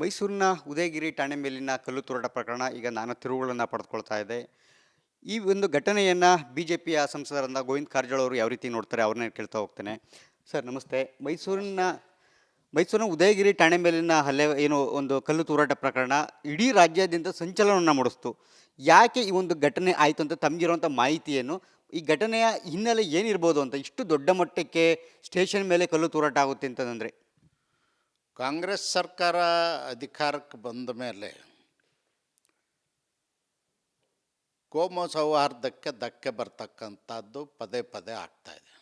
ಮೈಸೂರಿನ ಉದಯಗಿರಿ ಠಾಣೆ ಮೇಲಿನ ಕಲ್ಲು ತೂರಾಟ ಪ್ರಕರಣ ಈಗ ನಾನಾ ತಿರುವುಗಳನ್ನು ಪಡೆದುಕೊಳ್ತಾ ಇದೆ. ಈ ಒಂದು ಘಟನೆಯನ್ನು ಬಿಜೆಪಿಯ ಸಂಸದರಾದ ಗೋವಿಂದ ಕಾರಜೋಳ ಅವರು ಯಾವ ರೀತಿ ನೋಡ್ತಾರೆ ಅವ್ರನ್ನೇ ಕೇಳ್ತಾ ಹೋಗ್ತೇನೆ. ಸರ್ ನಮಸ್ತೆ. ಮೈಸೂರಿನ ಉದಯಗಿರಿ ಠಾಣೆ ಮೇಲಿನ ಹಲ್ಲೆ ಏನು ಒಂದು ಕಲ್ಲು ತೂರಾಟ ಪ್ರಕರಣ ಇಡೀ ರಾಜ್ಯಾದ್ಯಂತ ಸಂಚಲನವನ್ನು ಮೂಡಿಸ್ತು. ಯಾಕೆ ಈ ಒಂದು ಘಟನೆ ಆಯಿತು ಅಂತ ತಮಗಿರುವಂಥ ಮಾಹಿತಿ ಏನು? ಈ ಘಟನೆಯ ಹಿನ್ನೆಲೆ ಏನಿರ್ಬೋದು ಅಂತ ಇಷ್ಟು ದೊಡ್ಡ ಮಟ್ಟಕ್ಕೆ ಸ್ಟೇಷನ್ ಮೇಲೆ ಕಲ್ಲು ತೂರಾಟ ಆಗುತ್ತೆ ಅಂತಂದರೆ? ಕಾಂಗ್ರೆಸ್ ಸರ್ಕಾರ ಅಧಿಕಾರಕ್ಕೆ ಬಂದ ಮೇಲೆ ಕೋಮು ಸೌಹಾರ್ದಕ್ಕೆ ಧಕ್ಕೆ ಬರ್ತಕ್ಕಂಥದ್ದು ಪದೇ ಪದೇ ಆಗ್ತಾಯಿದೆ.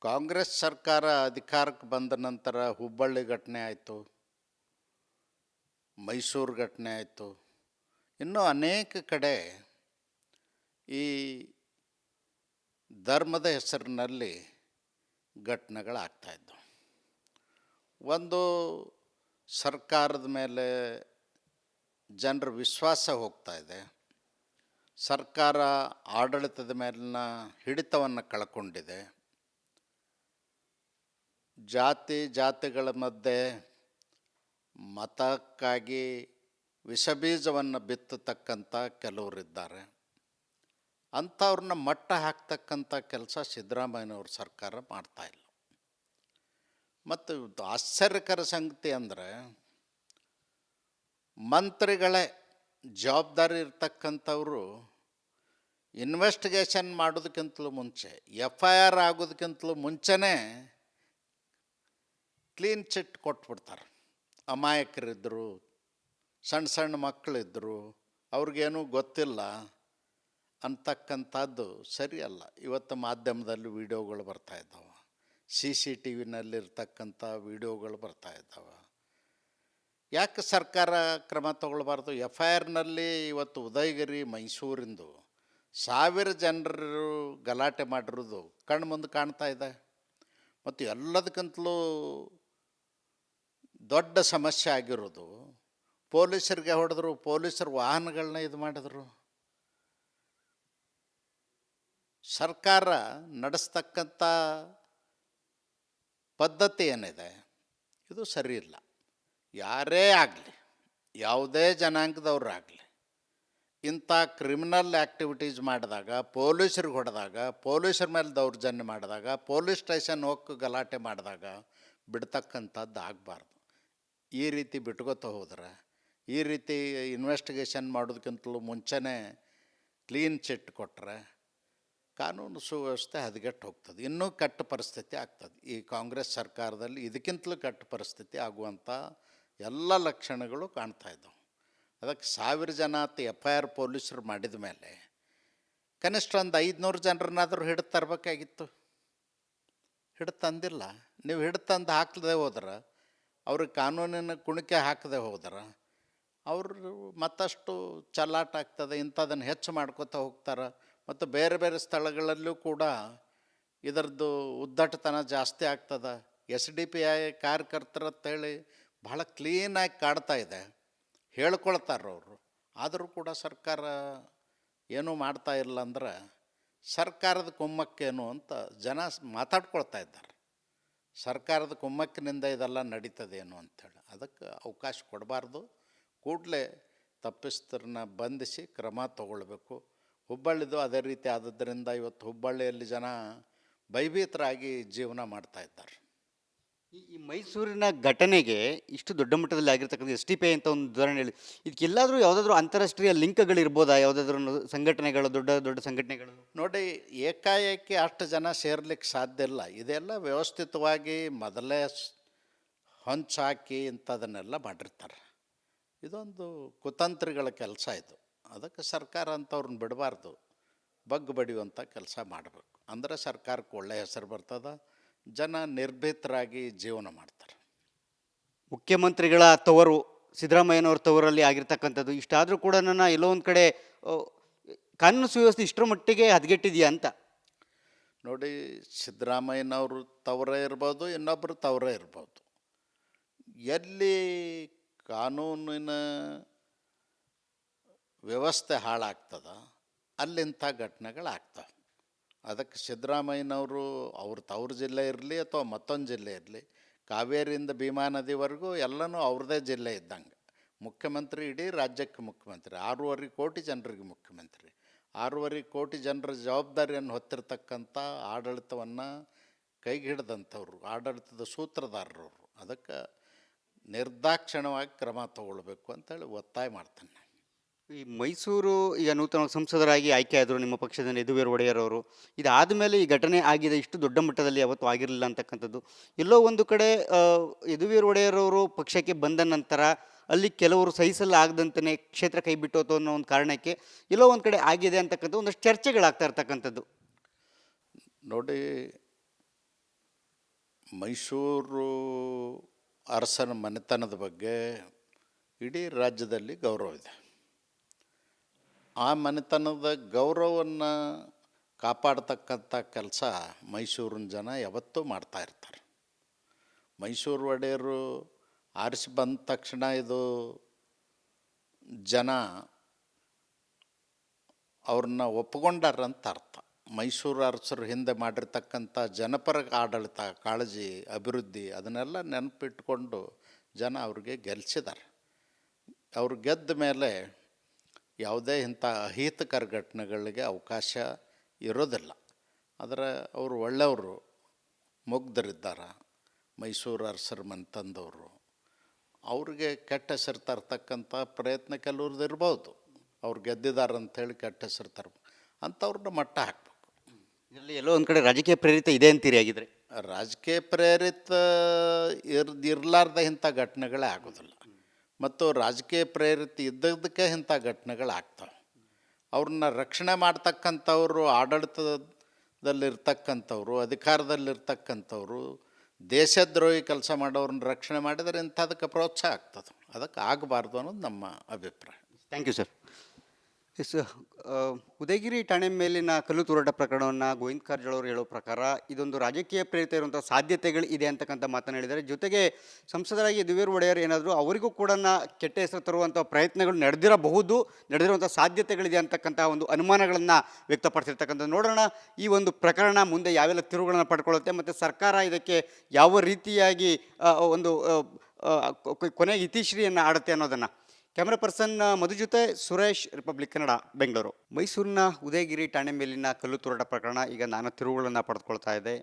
ಕಾಂಗ್ರೆಸ್ ಸರ್ಕಾರ ಅಧಿಕಾರಕ್ಕೆ ಬಂದ ನಂತರ ಹುಬ್ಬಳ್ಳಿ ಘಟನೆ ಆಯಿತು, ಮೈಸೂರು ಘಟನೆ ಆಯಿತು, ಇನ್ನೂ ಅನೇಕ ಕಡೆ ಈ ಧರ್ಮದ ಹೆಸರಿನಲ್ಲಿ ಘಟನೆಗಳಾಗ್ತಾಯಿದ್ದವು. ಒಂದು ಸರ್ಕಾರದ ಮೇಲೆ ಜನರ ವಿಶ್ವಾಸ ಹೋಗ್ತಾ ಇದೆ, ಸರ್ಕಾರ ಆಡಳಿತದ ಮೇಲಿನ ಹಿಡಿತವನ್ನು ಕಳ್ಕೊಂಡಿದೆ, ಜಾತಿಗಳ ಮಧ್ಯೆ ಮತಕ್ಕಾಗಿ ವಿಷಬೀಜವನ್ನು ಬಿತ್ತತಕ್ಕಂಥ ಕೆಲವರಿದ್ದಾರೆ. ಅಂಥವ್ರನ್ನ ಮಟ್ಟ ಹಾಕ್ತಕ್ಕಂಥ ಕೆಲಸ ಸಿದ್ದರಾಮಯ್ಯನವ್ರ ಸರ್ಕಾರ ಮಾಡ್ತಾಯಿಲ್ಲ. ಮತ್ತು ಆಶ್ಚರ್ಯಕರ ಸಂಗತಿ ಅಂದರೆ ಮಂತ್ರಿಗಳೇ ಜವಾಬ್ದಾರಿ ಇರ್ತಕ್ಕಂಥವರು ಇನ್ವೆಸ್ಟಿಗೇಷನ್ ಮಾಡೋದಕ್ಕಿಂತಲೂ ಮುಂಚೆ, FIR ಆಗೋದಕ್ಕಿಂತಲೂ ಮುಂಚೆನೇ ಕ್ಲೀನ್ ಚಿಟ್ ಕೊಟ್ಬಿಡ್ತಾರೆ. ಅಮಾಯಕರಿದ್ದರು, ಸಣ್ಣ ಸಣ್ಣ ಮಕ್ಕಳಿದ್ದರು, ಅವ್ರಿಗೇನೂ ಗೊತ್ತಿಲ್ಲ ಅಂತಕ್ಕಂಥದ್ದು ಸರಿಯಲ್ಲ. ಇವತ್ತು ಮಾಧ್ಯಮದಲ್ಲಿ ವೀಡಿಯೋಗಳು ಬರ್ತಾಯಿದ್ದಾವೆ, CCTVನಲ್ಲಿರ್ತಕ್ಕಂಥ ವೀಡಿಯೋಗಳು ಬರ್ತಾಯಿದ್ದಾವೆ. ಯಾಕೆ ಸರ್ಕಾರ ಕ್ರಮ ತಗೊಳ್ಬಾರ್ದು? FIRನಲ್ಲಿ ಇವತ್ತು ಉದಯಗಿರಿ ಮೈಸೂರಿಂದು 1000 ಜನರು ಗಲಾಟೆ ಮಾಡಿರೋದು ಕಣ್ಣು ಮುಂದೆ ಕಾಣ್ತಾ ಇದೆ. ಮತ್ತು ಎಲ್ಲದಕ್ಕಿಂತಲೂ ದೊಡ್ಡ ಸಮಸ್ಯೆ ಆಗಿರೋದು, ಪೊಲೀಸರಿಗೆ ಹೊಡೆದ್ರು, ಪೊಲೀಸರ ವಾಹನಗಳನ್ನ ಇದು ಮಾಡಿದ್ರು. ಸರ್ಕಾರ ನಡೆಸ್ತಕ್ಕಂಥ ಪದ್ಧತಿ ಏನಿದೆ ಇದು ಸರಿ ಇಲ್ಲ. ಯಾರೇ ಆಗಲಿ, ಯಾವುದೇ ಜನಾಂಗದವ್ರಾಗಲಿ, ಇಂಥ ಕ್ರಿಮಿನಲ್ ಆ್ಯಕ್ಟಿವಿಟೀಸ್ ಮಾಡಿದಾಗ, ಪೊಲೀಸರಿಗೆ ಹೊಡೆದಾಗ, ಪೊಲೀಸರ ಮೇಲೆ ದೌರ್ಜನ್ಯ ಮಾಡಿದಾಗ, ಪೊಲೀಸ್ ಸ್ಟೇಷನ್ ಹೋಗಿ ಗಲಾಟೆ ಮಾಡಿದಾಗ ಬಿಡ್ತಕ್ಕಂಥದ್ದು ಆಗಬಾರ್ದು. ಈ ರೀತಿ ಬಿಟ್ಕೋತ ಹೋದ್ರೆ, ಈ ರೀತಿ ಇನ್ವೆಸ್ಟಿಗೇಷನ್ ಮಾಡೋದಕ್ಕಿಂತಲೂ ಮುಂಚೆನೇ ಕ್ಲೀನ್ ಚಿಟ್ ಕೊಟ್ಟರೆ ಕಾನೂನು ಸುವ್ಯವಸ್ಥೆ ಹದಗೆಟ್ಟು ಹೋಗ್ತದೆ. ಇನ್ನೂ ಕೆಟ್ಟ ಪರಿಸ್ಥಿತಿ ಆಗ್ತದೆ. ಈ ಕಾಂಗ್ರೆಸ್ ಸರ್ಕಾರದಲ್ಲಿ ಇದಕ್ಕಿಂತಲೂ ಕೆಟ್ಟ ಪರಿಸ್ಥಿತಿ ಆಗುವಂಥ ಎಲ್ಲ ಲಕ್ಷಣಗಳು ಕಾಣ್ತಾ ಇದ್ದವು. ಅದಕ್ಕೆ 1000 ಜನ FIR ಪೊಲೀಸರು ಮಾಡಿದ ಮೇಲೆ ಕನಿಷ್ಠ ಒಂದು 500 ಜನರನ್ನಾದರೂ ಹಿಡಿದು ತರಬೇಕಾಗಿತ್ತು. ಹಿಡಿದು ತಂದಿಲ್ಲ. ನೀವು ಹಿಡಿದು ತಂದು ಹಾಕದೆ ಹೋದ್ರೆ, ಅವ್ರಿಗೆ ಕಾನೂನಿನ ಕುಣಿಕೆ ಹಾಕದೆ ಹೋದ್ರೆ ಅವರು ಮತ್ತಷ್ಟು ಚಲ್ಲಾಟ ಆಗ್ತದೆ. ಇಂಥದನ್ನು ಹೆಚ್ಚು ಮಾಡ್ಕೋತಾ ಹೋಗ್ತಾರೆ. ಮತ್ತು ಬೇರೆ ಬೇರೆ ಸ್ಥಳಗಳಲ್ಲೂ ಕೂಡ ಇದರದ್ದು ಉದ್ದಟತನ ಜಾಸ್ತಿ ಆಗ್ತದೆ. SDPI ಕಾರ್ಯಕರ್ತರು ಅಂತೇಳಿ ಭಾಳ ಕ್ಲೀನಾಗಿ ಕಾಡ್ತಾ ಇದೆ, ಹೇಳ್ಕೊಳ್ತಾರವರು. ಆದರೂ ಕೂಡ ಸರ್ಕಾರ ಏನೂ ಮಾಡ್ತಾ ಇಲ್ಲ ಅಂದ್ರೆ ಸರ್ಕಾರದ ಕುಮ್ಮಕ್ಕೇನು ಅಂತ ಜನ ಮಾತಾಡ್ಕೊಳ್ತಾ ಇದ್ದಾರೆ. ಸರ್ಕಾರದ ಕುಮ್ಮಕ್ಕಿನಿಂದ ಇದೆಲ್ಲ ನಡೀತದೇನು ಅಂಥೇಳಿ. ಅದಕ್ಕೆ ಅವಕಾಶ ಕೊಡಬಾರ್ದು. ಕೂಡಲೇ ತಪ್ಪಿಸ್ತರನ್ನ ಬಂಧಿಸಿ ಕ್ರಮ ತಗೊಳ್ಬೇಕು. ಹುಬ್ಬಳ್ಳಿದು ಅದೇ ರೀತಿ ಆದದ್ದರಿಂದ ಇವತ್ತು ಹುಬ್ಬಳ್ಳಿಯಲ್ಲಿ ಜನ ಭಯಭೀತರಾಗಿ ಜೀವನ ಮಾಡ್ತಾ ಇದ್ದಾರೆ. ಈ ಮೈಸೂರಿನ ಘಟನೆಗೆ ಇಷ್ಟು ದೊಡ್ಡ ಮಟ್ಟದಲ್ಲಿ ಆಗಿರ್ತಕ್ಕಂಥ SDPI ಅಂತ ಒಂದು ಉದಾಹರಣೆ ಹೇಳಿ, ಇದಕ್ಕೆಲ್ಲಾದರೂ ಯಾವುದಾದ್ರೂ ಅಂತಾರಾಷ್ಟ್ರೀಯ ಲಿಂಕ್ಗಳಿರ್ಬೋದಾ? ಯಾವುದಾದ್ರೂ ಸಂಘಟನೆಗಳು, ದೊಡ್ಡ ದೊಡ್ಡ ಸಂಘಟನೆಗಳು? ನೋಡಿ, ಏಕಾಏಕಿ ಅಷ್ಟು ಜನ ಸೇರ್ಲಿಕ್ಕೆ ಸಾಧ್ಯ ಇಲ್ಲ. ಇದೆಲ್ಲ ವ್ಯವಸ್ಥಿತವಾಗಿ ಮೊದಲೇ ಹೊಂಚಾಕಿ ಇಂಥದನ್ನೆಲ್ಲ ಮಾಡಿರ್ತಾರೆ. ಇದೊಂದು ಕುತಂತ್ರಿಗಳ ಕೆಲಸ ಇದು. ಅದಕ್ಕೆ ಸರ್ಕಾರ ಅಂಥವ್ರನ್ನ ಬಿಡಬಾರ್ದು, ಬಗ್ಗು ಬಡಿಯುವಂಥ ಕೆಲಸ ಮಾಡಬೇಕು. ಅಂದರೆ ಸರ್ಕಾರಕ್ಕೆ ಒಳ್ಳೆಯ ಹೆಸರು ಬರ್ತದೆ, ಜನ ನಿರ್ಭೀತರಾಗಿ ಜೀವನ ಮಾಡ್ತಾರೆ. ಮುಖ್ಯಮಂತ್ರಿಗಳ ತವರು ಸಿದ್ದರಾಮಯ್ಯನವ್ರ ತವರಲ್ಲಿ ಆಗಿರ್ತಕ್ಕಂಥದ್ದು ಇಷ್ಟಾದರೂ ಕೂಡ ಎಲ್ಲೋ ಒಂದು ಕಡೆ ಕಾನೂನು ಸುವ್ಯವಸ್ಥೆ ಇಷ್ಟರ ಮಟ್ಟಿಗೆ ಹದಗೆಟ್ಟಿದೆಯಾ ಅಂತ? ನೋಡಿ, ಸಿದ್ದರಾಮಯ್ಯನವರು ತವರೇ ಇರ್ಬೋದು, ಇನ್ನೊಬ್ಬರು ತವರೇ ಇರ್ಬೋದು. ಎಲ್ಲಿ ಕಾನೂನಿನ ವ್ಯವಸ್ಥೆ ಹಾಳಾಗ್ತದ ಅಲ್ಲಿಂಥ ಘಟನೆಗಳಾಗ್ತವೆ. ಅದಕ್ಕೆ ಸಿದ್ದರಾಮಯ್ಯನವರು ಅವ್ರ ತವ್ರ ಜಿಲ್ಲೆ ಇರಲಿ ಅಥವಾ ಮತ್ತೊಂದು ಜಿಲ್ಲೆ ಇರಲಿ, ಕಾವೇರಿಯಿಂದ ಭೀಮಾ ನದಿವರೆಗೂ ಎಲ್ಲನೂ ಅವ್ರದ್ದೇ ಜಿಲ್ಲೆ ಇದ್ದಂಗೆ. ಮುಖ್ಯಮಂತ್ರಿ ಇಡೀ ರಾಜ್ಯಕ್ಕೆ ಮುಖ್ಯಮಂತ್ರಿ, 6.5 ಕೋಟಿ ಜನರಿಗೆ ಮುಖ್ಯಮಂತ್ರಿ. 6.5 ಕೋಟಿ ಜನರ ಜವಾಬ್ದಾರಿಯನ್ನು ಹೊತ್ತಿರ್ತಕ್ಕಂಥ ಆಡಳಿತವನ್ನು ಕೈಗೆ ಹಿಡಿದಂಥವ್ರು, ಆಡಳಿತದ ಸೂತ್ರಧಾರರವರು. ಅದಕ್ಕೆ ನಿರ್ದಾಕ್ಷಿಣ್ಯವಾಗಿ ಕ್ರಮ ತಗೊಳ್ಬೇಕು ಅಂತೇಳಿ ಒತ್ತಾಯ ಮಾಡ್ತೇನೆ. ಈ ಮೈಸೂರು ಈಗ ನೂತನ ಸಂಸದರಾಗಿ ಆಯ್ಕೆ ಆದರು ನಿಮ್ಮ ಪಕ್ಷದ ಯದುವೀರ್ ಒಡೆಯರ್ ಅವರು. ಇದಾದ ಮೇಲೆ ಈ ಘಟನೆ ಆಗಿದೆ, ಇಷ್ಟು ದೊಡ್ಡ ಮಟ್ಟದಲ್ಲಿ ಯಾವತ್ತೂ ಆಗಿರಲಿಲ್ಲ ಅಂತಕ್ಕಂಥದ್ದು. ಎಲ್ಲೋ ಒಂದು ಕಡೆ ಯದುವೀರ್ ಒಡೆಯರ್ ಅವರು ಪಕ್ಷಕ್ಕೆ ಬಂದ ನಂತರ ಅಲ್ಲಿ ಕೆಲವರು ಸಹಿಸಲಾಗದಂತೆಯೇ ಕ್ಷೇತ್ರ ಕೈ ಬಿಟ್ಟೋತು ಅನ್ನೋ ಒಂದು ಕಾರಣಕ್ಕೆ ಎಲ್ಲೋ ಒಂದು ಕಡೆ ಆಗಿದೆ ಅಂತಕ್ಕಂಥ ಒಂದಷ್ಟು ಚರ್ಚೆಗಳಾಗ್ತಾ ಇರ್ತಕ್ಕಂಥದ್ದು. ನೋಡಿ, ಮೈಸೂರು ಅರಸನ ಮನೆತನದ ಬಗ್ಗೆ ಇಡೀ ರಾಜ್ಯದಲ್ಲಿ ಗೌರವ ಇದೆ. ಆ ಮನೆತನದ ಗೌರವವನ್ನು ಕಾಪಾಡ್ತಕ್ಕಂಥ ಕೆಲಸ ಮೈಸೂರಿನ ಜನ ಯಾವತ್ತೂ ಮಾಡ್ತಾ ಇರ್ತಾರೆ. ಮೈಸೂರು ಒಡೆಯರು ಆರಿಸಿ ಬಂದ ತಕ್ಷಣ ಇದು ಜನ ಅವ್ರನ್ನ ಒಪ್ಪಿಕೊಂಡಾರಂತ ಅರ್ಥ. ಮೈಸೂರು ಅರಸರು ಹಿಂದೆ ಮಾಡಿರ್ತಕ್ಕಂಥ ಜನಪರ ಆಡಳಿತ, ಕಾಳಜಿ, ಅಭಿವೃದ್ಧಿ ಅದನ್ನೆಲ್ಲ ನೆನಪಿಟ್ಕೊಂಡು ಜನ ಅವ್ರಿಗೆ ಗೆಲ್ಲಿಸಿದ್ದಾರೆ. ಅವ್ರು ಗೆದ್ದ ಮೇಲೆ ಯಾವುದೇ ಇಂಥ ಅಹಿತಕರ ಘಟನೆಗಳಿಗೆ ಅವಕಾಶ ಇರೋದಿಲ್ಲ. ಆದರೆ ಅವರು ಒಳ್ಳೆಯವರು, ಮುಗ್ಧರಿದ್ದಾರೆ. ಮೈಸೂರು ಅರಸರ ಮನೆ ತಂದವರು, ಅವ್ರಿಗೆ ಕೆಟ್ಟ ಹೆಸರು ತರ್ತಕ್ಕಂಥ ಪ್ರಯತ್ನ ಕೆಲವ್ರದ್ದು ಇರ್ಬೋದು. ಅವ್ರು ಗೆದ್ದಿದ್ದಾರೆ ಅಂಥೇಳಿ ಕೆಟ್ಟ ಹೆಸರು ಅಂಥವ್ರನ್ನ ಮಟ್ಟ ಹಾಕಬೇಕು. ಇದರಲ್ಲಿ ಎಲ್ಲೋ ಒಂದು ಕಡೆ ರಾಜಕೀಯ ಪ್ರೇರಿತ ಇದೆ ಅಂತೀರಿ ಆಗಿದ್ರೆ? ರಾಜಕೀಯ ಪ್ರೇರಿತ ಇರಲಾರ್ದ ಇಂಥ ಘಟನೆಗಳೇ ಆಗೋದಿಲ್ಲ. ಮತ್ತು ರಾಜಕೀಯ ಪ್ರೇರಿತ ಇದ್ದದಕ್ಕೆ ಇಂಥ ಘಟನೆಗಳಾಗ್ತವೆ. ಅವ್ರನ್ನ ರಕ್ಷಣೆ ಮಾಡ್ತಕ್ಕಂಥವ್ರು, ಆಡಳಿತದಲ್ಲಿರ್ತಕ್ಕಂಥವ್ರು, ಅಧಿಕಾರದಲ್ಲಿರ್ತಕ್ಕಂಥವ್ರು ದೇಶದ್ರೋಹಿ ಕೆಲಸ ಮಾಡೋರನ್ನ ರಕ್ಷಣೆ ಮಾಡಿದರೆ ಇಂಥದಕ್ಕೆ ಪ್ರೋತ್ಸಾಹ ಆಗ್ತದೆ. ಅದಕ್ಕೆ ಆಗಬಾರ್ದು ಅನ್ನೋದು ನಮ್ಮ ಅಭಿಪ್ರಾಯ. Thank you sir. Yes, Udayagiri ಠಾಣೆ ಮೇಲಿನ ಕಲ್ಲು ತೂರಾಟ ಪ್ರಕರಣವನ್ನು ಗೋವಿಂದ ಕಾರಜೋಳ ಅವರು ಹೇಳೋ ಪ್ರಕಾರ ಇದೊಂದು ರಾಜಕೀಯ ಪ್ರೇರಿತ ಇರುವಂಥ ಸಾಧ್ಯತೆಗಳು ಇದೆ ಅಂತಕ್ಕಂಥ ಮಾತನ್ನು ಹೇಳಿದ್ದಾರೆ. ಜೊತೆಗೆ ಸಂಸದರಾಗಿ ಯದುವೀರ್ ಒಡೆಯರ್ ಏನಾದರೂ ಅವರಿಗೂ ಕೂಡ ಕೆಟ್ಟ ಹೆಸರು ತರುವಂಥ ಪ್ರಯತ್ನಗಳು ನಡೆದಿರುವಂಥ ಸಾಧ್ಯತೆಗಳಿದೆ ಅಂತಕ್ಕಂಥ ಒಂದು ಅನುಮಾನಗಳನ್ನು ವ್ಯಕ್ತಪಡಿಸಿರ್ತಕ್ಕಂಥದ್ದು. ನೋಡೋಣ ಈ ಒಂದು ಪ್ರಕರಣ ಮುಂದೆ ಯಾವೆಲ್ಲ ತಿರುವುಗಳನ್ನು ಪಡ್ಕೊಳ್ಳುತ್ತೆ ಮತ್ತು ಸರ್ಕಾರ ಇದಕ್ಕೆ ಯಾವ ರೀತಿಯಾಗಿ ಒಂದು ಕೊನೆಗೆ ಇತಿಶ್ರೀಯನ್ನು ಆಡುತ್ತೆ ಅನ್ನೋದನ್ನು. ಕ್ಯಾಮ್ರಾ ಪರ್ಸನ್ ಮಧು ಜೊತೆ ಸುರೇಶ್, ರಿಪಬ್ಲಿಕ್ ಕನ್ನಡ, ಬೆಂಗಳೂರು. ಮೈಸೂರಿನ ಉದಯಗಿರಿ ಠಾಣೆ ಮೇಲಿನ ಕಲ್ಲು ತೂರಾಟ ಪ್ರಕರಣ ಈಗ ನಾನಾ ತಿರುವುಗಳನ್ನು ಪಡೆದುಕೊಳ್ತಾ ಇದೆ.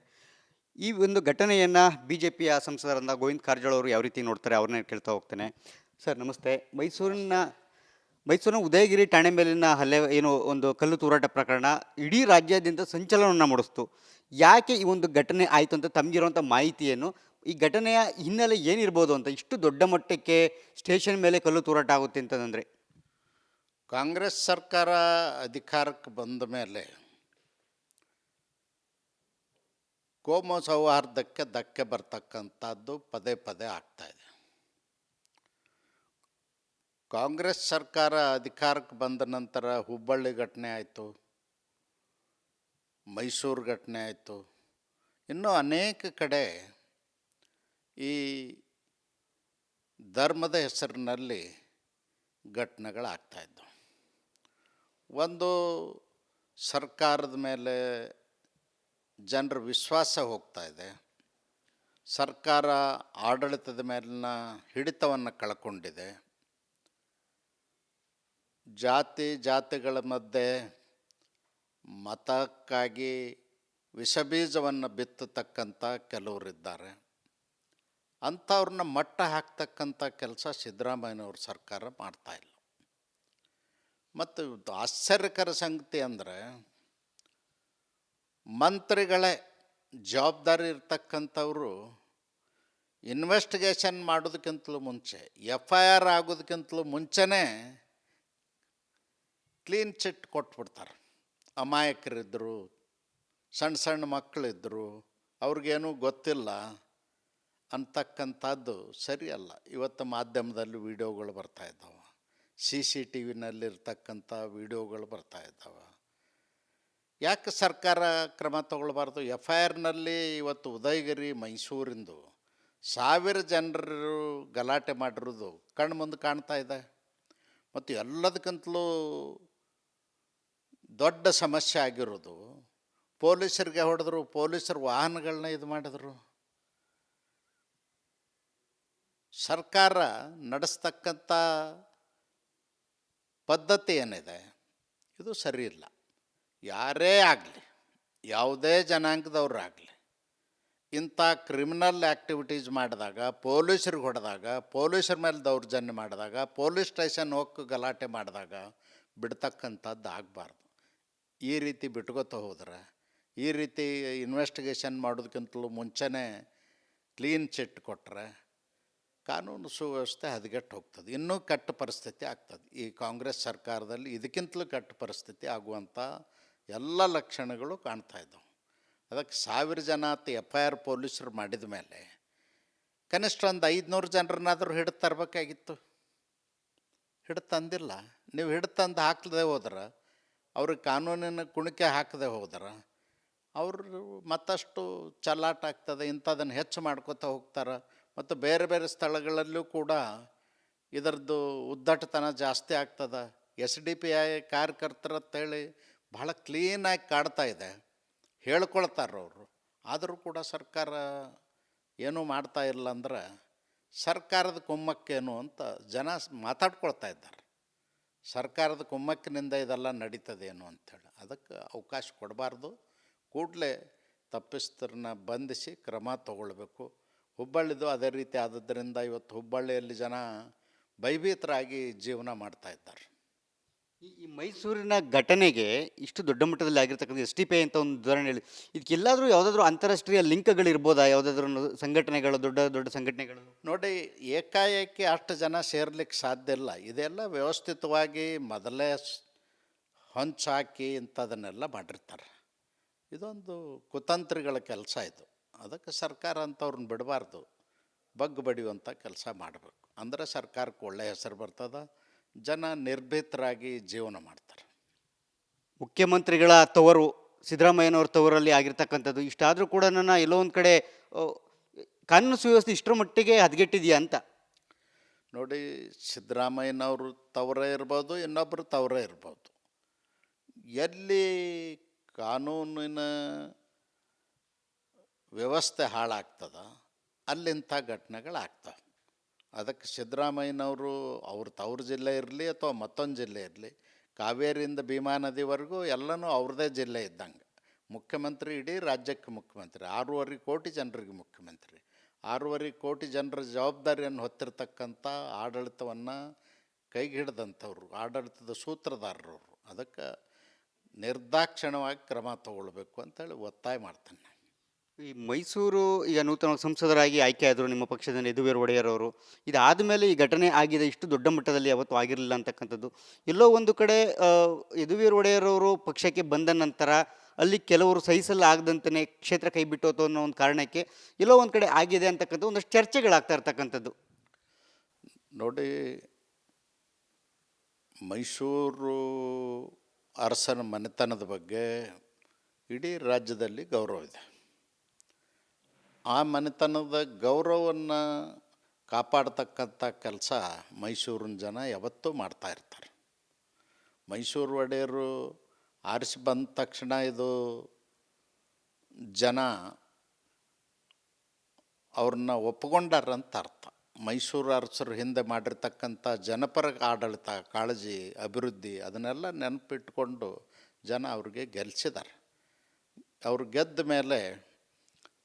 ಈ ಒಂದು ಘಟನೆಯನ್ನು BJPಯ ಸಂಸದರಾದ ಗೋವಿಂದ ಕಾರಜೋಳ ಅವರು ಯಾವ ರೀತಿ ನೋಡ್ತಾರೆ ಅವ್ರನ್ನೇ ಕೇಳ್ತಾ ಹೋಗ್ತೇನೆ. ಸರ್ ನಮಸ್ತೆ. ಮೈಸೂರಿನ ಉದಯಗಿರಿ ಠಾಣೆ ಮೇಲಿನ ಹಲ್ಲೆ ಏನು ಒಂದು ಕಲ್ಲು ತೂರಾಟ ಪ್ರಕರಣ ಇಡೀ ರಾಜ್ಯಾದ್ಯಂತ ಸಂಚಲನವನ್ನು ಮೂಡಿಸ್ತು. ಯಾಕೆ ಈ ಒಂದು ಘಟನೆ ಆಯಿತು ಅಂತ ತಮಗಿರುವಂಥ ಮಾಹಿತಿಯನ್ನು, ಈ ಘಟನೆಯ ಹಿನ್ನೆಲೆ ಏನಿರ್ಬೋದು ಅಂತ ಇಷ್ಟು ದೊಡ್ಡ ಮಟ್ಟಕ್ಕೆ ಸ್ಟೇಷನ್ ಮೇಲೆ ಕಲ್ಲು ತೂರಾಟ ಆಗುತ್ತೆ ಅಂತಂದರೆ? ಕಾಂಗ್ರೆಸ್ ಸರ್ಕಾರ ಅಧಿಕಾರಕ್ಕೆ ಬಂದ ಮೇಲೆ ಕೋಮು ಸೌಹಾರ್ದಕ್ಕೆ ಧಕ್ಕೆ ಬರ್ತಕ್ಕಂಥದ್ದು ಪದೇ ಪದೇ ಆಗ್ತಾಯಿದೆ. ಕಾಂಗ್ರೆಸ್ ಸರ್ಕಾರ ಅಧಿಕಾರಕ್ಕೆ ಬಂದ ನಂತರ ಹುಬ್ಬಳ್ಳಿ ಘಟನೆ ಆಯಿತು, ಮೈಸೂರು ಘಟನೆ ಆಯಿತು, ಇನ್ನೂ ಅನೇಕ ಕಡೆ ಈ ಧರ್ಮದ ಹೆಸರಿನಲ್ಲಿ ಘಟನೆಗಳಾಗ್ತಾಯಿದ್ದವು. ಒಂದು ಸರ್ಕಾರದ ಮೇಲೆ ಜನರ ವಿಶ್ವಾಸ ಹೋಗ್ತಾ ಇದೆ. ಸರ್ಕಾರ ಆಡಳಿತದ ಮೇಲಿನ ಹಿಡಿತವನ್ನು ಕಳ್ಕೊಂಡಿದೆ. ಜಾತಿಗಳ ಮಧ್ಯೆ ಮತಕ್ಕಾಗಿ ವಿಷಬೀಜವನ್ನು ಬಿತ್ತತಕ್ಕಂಥ ಕೆಲವರಿದ್ದಾರೆ. ಅಂಥವ್ರನ್ನ ಮಟ್ಟ ಹಾಕ್ತಕ್ಕಂಥ ಕೆಲಸ ಸಿದ್ದರಾಮಯ್ಯನವ್ರ ಸರ್ಕಾರ ಮಾಡ್ತಾಯಿಲ್ಲ. ಮತ್ತು ಆಶ್ಚರ್ಯಕರ ಸಂಗತಿ ಅಂದರೆ ಮಂತ್ರಿಗಳೇ, ಜವಾಬ್ದಾರಿ ಇರ್ತಕ್ಕಂಥವರು ಇನ್ವೆಸ್ಟಿಗೇಷನ್ ಮಾಡೋದಕ್ಕಿಂತಲೂ ಮುಂಚೆ, FIR ಆಗೋದಕ್ಕಿಂತಲೂ ಮುಂಚೆನೇ ಕ್ಲೀನ್ ಚಿಟ್ ಕೊಟ್ಬಿಡ್ತಾರೆ. ಅಮಾಯಕರಿದ್ದರು, ಸಣ್ಣ ಸಣ್ಣ ಮಕ್ಕಳಿದ್ದರು, ಅವ್ರಿಗೇನೂ ಗೊತ್ತಿಲ್ಲ ಅಂತಕ್ಕಂಥದ್ದು ಸರಿಯಲ್ಲ. ಇವತ್ತು ಮಾಧ್ಯಮದಲ್ಲಿ ವೀಡಿಯೋಗಳು ಬರ್ತಾಯಿದ್ದಾವೆ, CCTVನಲ್ಲಿರ್ತಕ್ಕಂಥ ವೀಡಿಯೋಗಳು ಬರ್ತಾಯಿದ್ದಾವೆ. ಯಾಕೆ ಸರ್ಕಾರ ಕ್ರಮ ತಗೊಳ್ಬಾರ್ದು? FIRನಲ್ಲಿ ಇವತ್ತು ಉದಯಗಿರಿ ಮೈಸೂರಿಂದು 1000 ಜನರು ಗಲಾಟೆ ಮಾಡಿರೋದು ಕಣ್ಣು ಮುಂದೆ ಕಾಣ್ತಾ ಇದೆ. ಮತ್ತು ಎಲ್ಲದಕ್ಕಿಂತಲೂ ದೊಡ್ಡ ಸಮಸ್ಯೆ ಆಗಿರೋದು, ಪೊಲೀಸರಿಗೆ ಹೊಡೆದ್ರು, ಪೊಲೀಸರು ವಾಹನಗಳನ್ನ ಇದು ಮಾಡಿದ್ರು. ಸರ್ಕಾರ ನಡೆಸ್ತಕ್ಕಂಥ ಪದ್ಧತಿ ಏನಿದೆ ಇದು ಸರಿ ಇಲ್ಲ. ಯಾರೇ ಆಗಲಿ, ಯಾವುದೇ ಜನಾಂಗದವ್ರಾಗಲಿ, ಇಂಥ ಕ್ರಿಮಿನಲ್ ಆ್ಯಕ್ಟಿವಿಟೀಸ್ ಮಾಡಿದಾಗ, ಪೊಲೀಸರಿಗೆ ಹೊಡೆದಾಗ, ಪೊಲೀಸರ ಮೇಲೆ ದೌರ್ಜನ್ಯ ಮಾಡಿದಾಗ, ಪೊಲೀಸ್ ಸ್ಟೇಷನ್ ಹೋಗಿ ಗಲಾಟೆ ಮಾಡಿದಾಗ ಬಿಡ್ತಕ್ಕಂಥದ್ದು ಆಗಬಾರ್ದು. ಈ ರೀತಿ ಬಿಟ್ಕೋತ ಹೋದ್ರೆ, ಈ ರೀತಿ ಇನ್ವೆಸ್ಟಿಗೇಷನ್ ಮಾಡೋದಕ್ಕಿಂತಲೂ ಮುಂಚೆನೇ ಕ್ಲೀನ್ ಚಿಟ್ ಕೊಟ್ಟರೆ ಕಾನೂನು ಸುವ್ಯವಸ್ಥೆ ಹದಗೆಟ್ಟು ಹೋಗ್ತದೆ. ಇನ್ನೂ ಕೆಟ್ಟ ಪರಿಸ್ಥಿತಿ ಆಗ್ತದೆ. ಈ ಕಾಂಗ್ರೆಸ್ ಸರ್ಕಾರದಲ್ಲಿ ಇದಕ್ಕಿಂತಲೂ ಕೆಟ್ಟ ಪರಿಸ್ಥಿತಿ ಆಗುವಂಥ ಎಲ್ಲ ಲಕ್ಷಣಗಳು ಕಾಣ್ತಾ ಇದ್ದವು. ಅದಕ್ಕೆ 1000 ಜನ FIR ಪೊಲೀಸರು ಮಾಡಿದ ಮೇಲೆ ಕನಿಷ್ಠ ಒಂದು 500 ಜನರನ್ನಾದರೂ ಹಿಡಿದು ತರಬೇಕಾಗಿತ್ತು. ಹಿಡಿದು ತಂದಿಲ್ಲ. ನೀವು ಹಿಡಿದು ತಂದು ಹಾಕದೆ ಹೋದ್ರೆ, ಅವ್ರಿಗೆ ಕಾನೂನಿನ ಕುಣಿಕೆ ಹಾಕದೆ ಹೋದ್ರೆ ಅವರು ಮತ್ತಷ್ಟು ಚಲ್ಲಾಟ ಆಗ್ತದೆ. ಇಂಥದನ್ನು ಹೆಚ್ಚು ಮಾಡ್ಕೋತಾ ಹೋಗ್ತಾರೆ. ಮತ್ತು ಬೇರೆ ಬೇರೆ ಸ್ಥಳಗಳಲ್ಲೂ ಕೂಡ ಇದರದ್ದು ಉದ್ದಟತನ ಜಾಸ್ತಿ ಆಗ್ತದೆ. SDPI ಕಾರ್ಯಕರ್ತರಂತೇಳಿ ಭಾಳ ಕ್ಲೀನಾಗಿ ಕಾಡ್ತಾ ಇದೆ, ಹೇಳ್ಕೊಳ್ತಾರವರು. ಆದರೂ ಕೂಡ ಸರ್ಕಾರ ಏನೂ ಮಾಡ್ತಾ ಇಲ್ಲ ಅಂದ್ರೆ ಸರ್ಕಾರದ ಕುಮ್ಮಕ್ಕೇನು ಅಂತ ಜನ ಮಾತಾಡ್ಕೊಳ್ತಾ ಇದ್ದಾರೆ. ಸರ್ಕಾರದ ಕುಮ್ಮಕ್ಕಿನಿಂದ ಇದೆಲ್ಲ ನಡೀತದೇನು ಅಂಥೇಳಿ. ಅದಕ್ಕೆ ಅವಕಾಶ ಕೊಡಬಾರ್ದು. ಕೂಡಲೇ ತಪ್ಪಿಸ್ತರನ್ನ ಬಂಧಿಸಿ ಕ್ರಮ ತಗೊಳ್ಬೇಕು. ಹುಬ್ಬಳ್ಳಿದು ಅದೇ ರೀತಿ ಆದದ್ದರಿಂದ ಇವತ್ತು ಹುಬ್ಬಳ್ಳಿಯಲ್ಲಿ ಜನ ಭಯಭೀತರಾಗಿ ಜೀವನ ಮಾಡ್ತಾ ಇದ್ದಾರೆ. ಈ ಮೈಸೂರಿನ ಘಟನೆಗೆ ಇಷ್ಟು ದೊಡ್ಡ ಮಟ್ಟದಲ್ಲಿ ಆಗಿರ್ತಕ್ಕಂಥ SDPI ಅಂತ ಒಂದು ಉದಾಹರಣೆ ಹೇಳಿ, ಇದಕ್ಕೆಲ್ಲಾದರೂ ಯಾವುದಾದ್ರೂ ಅಂತಾರಾಷ್ಟ್ರೀಯ ಲಿಂಕ್ಗಳಿರ್ಬೋದಾ? ಯಾವುದಾದ್ರೂ ಸಂಘಟನೆಗಳು, ದೊಡ್ಡ ದೊಡ್ಡ ಸಂಘಟನೆಗಳು? ನೋಡಿ, ಏಕಾಏಕಿ ಅಷ್ಟು ಜನ ಸೇರ್ಲಿಕ್ಕೆ ಸಾಧ್ಯ ಇಲ್ಲ. ಇದೆಲ್ಲ ವ್ಯವಸ್ಥಿತವಾಗಿ ಮೊದಲೇ ಹೊಂಚಾಕಿ ಇಂಥದನ್ನೆಲ್ಲ ಮಾಡಿರ್ತಾರೆ. ಇದೊಂದು ಕುತಂತ್ರಿಗಳ ಕೆಲಸ ಇದು. ಅದಕ್ಕೆ ಸರ್ಕಾರ ಅಂಥವ್ರನ್ನ ಬಿಡಬಾರ್ದು, ಬಗ್ಗು ಬಡಿಯುವಂಥ ಕೆಲಸ ಮಾಡಬೇಕು. ಅಂದರೆ ಸರ್ಕಾರಕ್ಕೆ ಒಳ್ಳೆಯ ಹೆಸರು ಬರ್ತದೆ, ಜನ ನಿರ್ಭೀತರಾಗಿ ಜೀವನ ಮಾಡ್ತಾರೆ. ಮುಖ್ಯಮಂತ್ರಿಗಳ ತವರು ಸಿದ್ದರಾಮಯ್ಯನವ್ರ ತವರಲ್ಲಿ ಆಗಿರ್ತಕ್ಕಂಥದ್ದು ಇಷ್ಟಾದರೂ ಕೂಡ ನನ್ನ ಎಲ್ಲೋ ಒಂದು ಕಡೆ ಕಾನೂನು ಸುವ್ಯವಸ್ಥೆ ಇಷ್ಟರ ಮಟ್ಟಿಗೆ ಹದಗೆಟ್ಟಿದೆಯಾ ಅಂತ. ನೋಡಿ, ಸಿದ್ದರಾಮಯ್ಯನವರು ತವರೇ ಇರ್ಬೋದು, ಇನ್ನೊಬ್ಬರು ತವರೇ ಇರ್ಬೋದು. ಎಲ್ಲಿ ಕಾನೂನಿನ ವ್ಯವಸ್ಥೆ ಹಾಳಾಗ್ತದೆ ಅಲ್ಲಿಂಥ ಘಟನೆಗಳಾಗ್ತವೆ. ಅದಕ್ಕೆ ಸಿದ್ದರಾಮಯ್ಯನವರು ತವ್ರ ಜಿಲ್ಲೆ ಇರಲಿ ಅಥವಾ ಮತ್ತೊಂದು ಜಿಲ್ಲೆ ಇರಲಿ, ಕಾವೇರಿಯಿಂದ ಭೀಮಾ ನದಿವರೆಗೂ ಎಲ್ಲನೂ ಅವ್ರದ್ದೇ ಜಿಲ್ಲೆ ಇದ್ದಂಗೆ. ಮುಖ್ಯಮಂತ್ರಿ ಇಡೀ ರಾಜ್ಯಕ್ಕೆ ಮುಖ್ಯಮಂತ್ರಿ, 6.5 ಕೋಟಿ ಜನರಿಗೆ ಮುಖ್ಯಮಂತ್ರಿ. 6.5 ಕೋಟಿ ಜನರ ಜವಾಬ್ದಾರಿಯನ್ನು ಹೊತ್ತಿರ್ತಕ್ಕಂಥ ಆಡಳಿತವನ್ನು ಕೈಗೆ ಹಿಡಿದಂಥವ್ರು, ಆಡಳಿತದ ಸೂತ್ರಧಾರರವರು. ಅದಕ್ಕೆ ನಿರ್ದಾಕ್ಷಿಣ್ಯವಾಗಿ ಕ್ರಮ ತಗೊಳ್ಬೇಕು ಅಂತೇಳಿ ಒತ್ತಾಯ ಮಾಡ್ತಾನೆ. ಈ ಮೈಸೂರು ಈಗ ನೂತನ ಸಂಸದರಾಗಿ ಆಯ್ಕೆ ಆದರು ನಿಮ್ಮ ಪಕ್ಷದ ಯದುವೀರ್ ಒಡೆಯರ್ ಅವರು. ಇದಾದ ಮೇಲೆ ಈ ಘಟನೆ ಆಗಿದೆ, ಇಷ್ಟು ದೊಡ್ಡ ಮಟ್ಟದಲ್ಲಿ ಯಾವತ್ತೂ ಆಗಿರಲಿಲ್ಲ ಅಂತಕ್ಕಂಥದ್ದು. ಎಲ್ಲೋ ಒಂದು ಕಡೆ ಯದುವೀರ್ ಒಡೆಯರ್ ಅವರು ಪಕ್ಷಕ್ಕೆ ಬಂದ ನಂತರ ಅಲ್ಲಿ ಕೆಲವರು ಸಹಿಸಲಾಗದಂತೆ ಕ್ಷೇತ್ರ ಕೈ ಬಿಟ್ಟು ಅನ್ನೋ ಒಂದು ಕಾರಣಕ್ಕೆ ಎಲ್ಲೋ ಒಂದು ಕಡೆ ಆಗಿದೆ ಅಂತಕ್ಕಂಥ ಒಂದಷ್ಟು ಚರ್ಚೆಗಳಾಗ್ತಾ ಇರ್ತಕ್ಕಂಥದ್ದು. ನೋಡಿ, ಮೈಸೂರು ಅರಸನ ಮನೆತನದ ಬಗ್ಗೆ ಇಡೀ ರಾಜ್ಯದಲ್ಲಿ ಗೌರವ ಇದೆ. ಆ ಮನೆತನದ ಗೌರವವನ್ನು ಕಾಪಾಡ್ತಕ್ಕಂಥ ಕೆಲಸ ಮೈಸೂರಿನ ಜನ ಯಾವತ್ತೂ ಮಾಡ್ತಾ ಇರ್ತಾರೆ. ಮೈಸೂರು ಒಡೆಯರು ಆರಿಸಿ ಬಂದ ತಕ್ಷಣ ಇದು ಜನ ಅವ್ರನ್ನ ಒಪ್ಪಿಕೊಂಡಾರಂತ ಅರ್ಥ. ಮೈಸೂರು ಅರಸರು ಹಿಂದೆ ಮಾಡಿರ್ತಕ್ಕಂಥ ಜನಪರ ಆಡಳಿತ, ಕಾಳಜಿ, ಅಭಿವೃದ್ಧಿ ಅದನ್ನೆಲ್ಲ ನೆನಪಿಟ್ಕೊಂಡು ಜನ ಅವ್ರಿಗೆ ಗೆಲ್ಲಿಸಿದ್ದಾರೆ. ಅವ್ರು ಗೆದ್ದ ಮೇಲೆ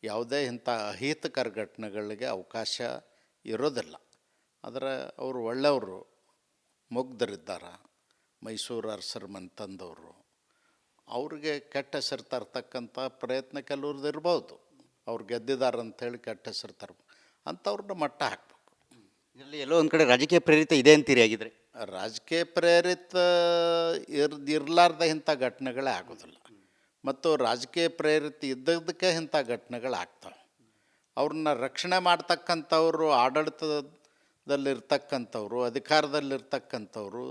ಯಾವುದೇ ಇಂಥ ಅಹಿತಕರ ಘಟನೆಗಳಿಗೆ ಅವಕಾಶ ಇರೋದಿಲ್ಲ. ಆದರೆ ಅವರು ಒಳ್ಳೆಯವರು, ಮುಗ್ಧರಿದ್ದಾರೆ. ಮೈಸೂರು ಅರಸರ ಮನೆತಂದವರು, ಅವ್ರಿಗೆ ಕೆಟ್ಟ ಹೆಸರು ತರ್ತಕ್ಕಂಥ ಪ್ರಯತ್ನ ಕೆಲವ್ರದ್ದು ಇರ್ಬೋದು. ಅವ್ರು ಗೆದ್ದಿದ್ದಾರೆ ಅಂಥೇಳಿ ಕೆಟ್ಟ ಹೆಸರು ತರ್ಬೇಕು, ಅಂಥವ್ರನ್ನ ಮಟ್ಟ ಹಾಕಬೇಕು. ಇದರಲ್ಲಿ ಎಲ್ಲೋ ಒಂದು ಕಡೆ ರಾಜಕೀಯ ಪ್ರೇರಿತ ಇದೆ ಅಂತೀರಿ ಆಗಿದ್ರೆ? ರಾಜಕೀಯ ಪ್ರೇರಿತ ಇರಲಾರ್ದ ಇಂಥ ಘಟನೆಗಳೇ ಆಗೋದಿಲ್ಲ. ಮತ್ತು ರಾಜಕೀಯ ಪ್ರೇರಿತ ಇದ್ದದಕ್ಕೆ ಇಂಥ ಘಟನೆಗಳಾಗ್ತವೆ. ಅವ್ರನ್ನ ರಕ್ಷಣೆ ಮಾಡ್ತಕ್ಕಂಥವ್ರು, ಆಡಳಿತದಲ್ಲಿರ್ತಕ್ಕಂಥವ್ರು, ಅಧಿಕಾರದಲ್ಲಿರ್ತಕ್ಕಂಥವ್ರು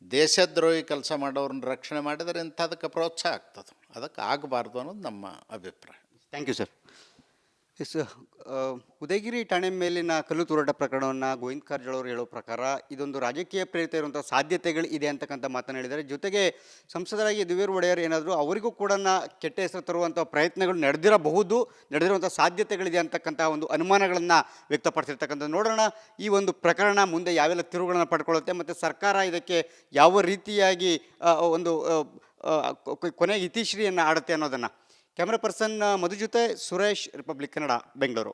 ದೇಶದ್ರೋಹಿ ಕೆಲಸ ಮಾಡೋರನ್ನ ರಕ್ಷಣೆ ಮಾಡಿದರೆ ಇಂಥದಕ್ಕೆ ಪ್ರೋತ್ಸಾಹ ಆಗ್ತದೆ. ಅದಕ್ಕೆ ಆಗಬಾರ್ದು ಅನ್ನೋದು ನಮ್ಮ ಅಭಿಪ್ರಾಯ. Thank you sir. Yes Udayagiri ಠಾಣೆ ಮೇಲಿನ ಕಲ್ಲು ತೂರಾಟ ಪ್ರಕರಣವನ್ನು ಗೋವಿಂದ ಕಾರಜೋಳ ಅವರು ಹೇಳೋ ಪ್ರಕಾರ ಇದೊಂದು ರಾಜಕೀಯ ಪ್ರೇರಿತ ಇರುವಂಥ ಸಾಧ್ಯತೆಗಳು ಇದೆ ಅಂತಕ್ಕಂಥ ಮಾತನ್ನು ಹೇಳಿದ್ದಾರೆ. ಜೊತೆಗೆ ಸಂಸದರಾಗಿ ದಿವೇರ್ ಒಡೆಯರ್ ಏನಾದರೂ ಅವರಿಗೂ ಕೂಡ ಕೆಟ್ಟ ಹೆಸರು ತರುವಂಥ ಪ್ರಯತ್ನಗಳು ನಡೆದಿರುವಂಥ ಸಾಧ್ಯತೆಗಳಿದೆ ಅಂತಕ್ಕಂಥ ಒಂದು ಅನುಮಾನಗಳನ್ನು ವ್ಯಕ್ತಪಡಿಸಿರ್ತಕ್ಕಂಥದ್ದು. ನೋಡೋಣ ಈ ಒಂದು ಪ್ರಕರಣ ಮುಂದೆ ಯಾವೆಲ್ಲ ತಿರುವುಗಳನ್ನು ಪಡ್ಕೊಳ್ಳುತ್ತೆ ಮತ್ತು ಸರ್ಕಾರ ಇದಕ್ಕೆ ಯಾವ ರೀತಿಯಾಗಿ ಒಂದು ಕೊನೆಗೆ ಇತಿಶ್ರೀಯನ್ನು ಆಡುತ್ತೆ ಅನ್ನೋದನ್ನು. ಕ್ಯಾಮ್ರಾ ಪರ್ಸನ್ ಮಧು ಜೊತೆ ಸುರೇಶ್, ರಿಪಬ್ಲಿಕ್ ಕನ್ನಡ, ಬೆಂಗಳೂರು.